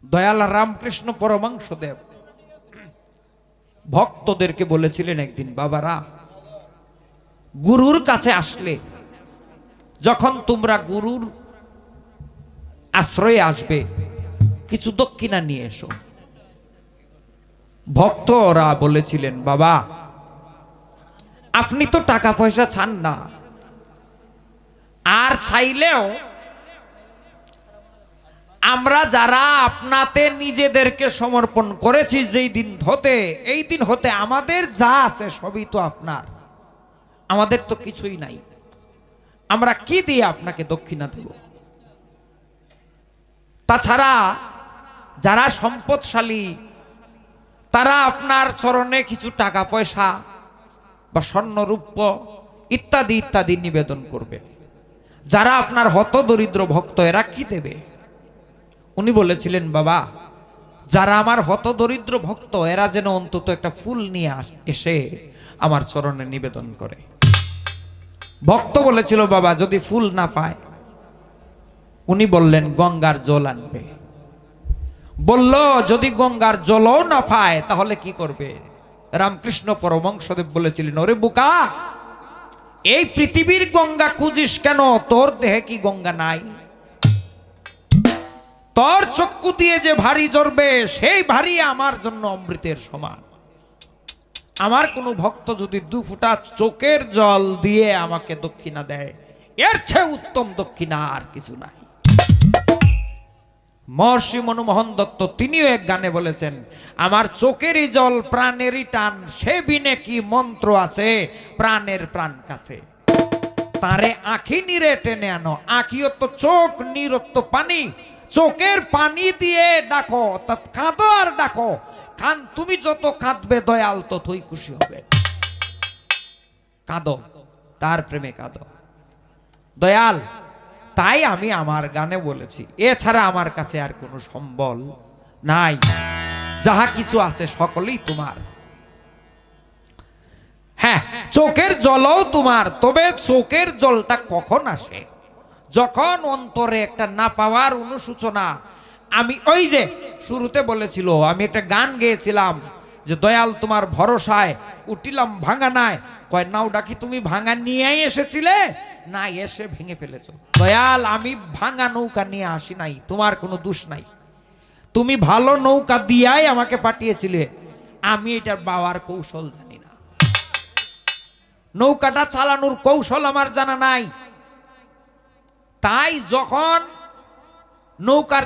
দয়াল রামকৃষ্ণ পরমহংসদেব ভক্তদেরকে বলেছিলেন একদিন, বাবারা, গুরুর কাছে আসলে যখন তোমরা গুরুর আশ্রয়ে আসবে কিছু দক্ষিণা নিয়ে এসো। ভক্তরা বলেছিলেন, বাবা, আপনি তো টাকা পয়সা চান না, আর চাইলেও আমরা যারা আপনাতে নিজেদেরকে সমর্পণ করেছি যেই দিন হতে, এই দিন হতে আমাদের যা আছে সবই তো আপনার, আমাদের তো কিছুই নাই, আমরা কি দিয়ে আপনাকে দক্ষিণা দেব? তাছাড়া যারা সম্পদশালী তারা আপনার চরণে কিছু টাকা পয়সা বা স্বর্ণরূপ্য ইত্যাদি ইত্যাদি নিবেদন করবে। যারা আপনার হত দরিদ্র ভক্ত এরা কি দেবে? উনি বলেছিলেন, বাবা, যারা আমার হত দরিদ্র ভক্ত এরা যেন অন্তত একটা ফুল নিয়ে এসে আমার চরণে নিবেদন করে। ভক্ত বলেছিল, বাবা, যদি ফুল না পায়? উনি বললেন, গঙ্গার জল আনবে। বলল, যদি গঙ্গার জলও না পায় তাহলে কি করবে? রামকৃষ্ণ পরমহংসদেব বলেছিলেন, ওরে বোকা, এই পৃথিবীর গঙ্গা খুঁজিস কেন? তোর দেহে কি গঙ্গা নাই? তোর চক্ষু দিয়ে যে ভারী জ্বরবে সেই ভারী আমার জন্য অমৃতের সমান। আমার কোন ভক্ত যদি 2 ফোঁটা চোখের জল দিয়ে আমাকে দক্ষিণা দেয়, এর চেয়ে উত্তম দক্ষিণা আর কিছু নাই। মহর্ষি মনমোহন দত্ত তিনিও এক গানে বলেছেন, আমার চোখেরই জল প্রাণেরই টান, সে বিনে কি মন্ত্র আছে প্রাণের প্রাণ কাছে। তারে আঁখি নিরে টেনে আনো, আঁখিও তো চোখ, নিরত্ত পানি, চোখের পানি দিয়ে ডাকো, তা কাঁদো আর ডাকো, কান তুমি যত কাঁদবে দয়াল ততই খুশি হবে। কাঁদো, তার প্রেমে কাঁদো দয়াল। তাই আমি আমার গানে বলেছি, এছাড়া আমার কাছে আর কোনো সম্বল নাই, যাহা কিছু আছে সকলেই তোমার। হ্যাঁ, চোখের জলও তোমার, তবে চোখের জলটা কখন আসে? যখন অন্তরে একটা না পাওয়ার অনুশোচনা। আমি ওই যে শুরুতে বলেছিল, আমি একটা গান গেয়েছিলাম যে দয়াল তোমার ভরসায় উঠিলাম ভাঙা নাই। কয় নাও ডাকি, তুমি ভাঙা নিয়েই এসেছিলে না এসে ভেঙে ফেলেছো? দয়াল, আমি ভাঙা নৌকা নিয়ে আসি নাই, তোমার কোনো দোষ নাই, তুমি ভালো নৌকা দিয়াই আমাকে পাঠিয়েছিলে, আমি এটার বাওয়ার কৌশল জানি না, নৌকাটা চালানোর কৌশল আমার জানা নাই। তাই যখন নৌকার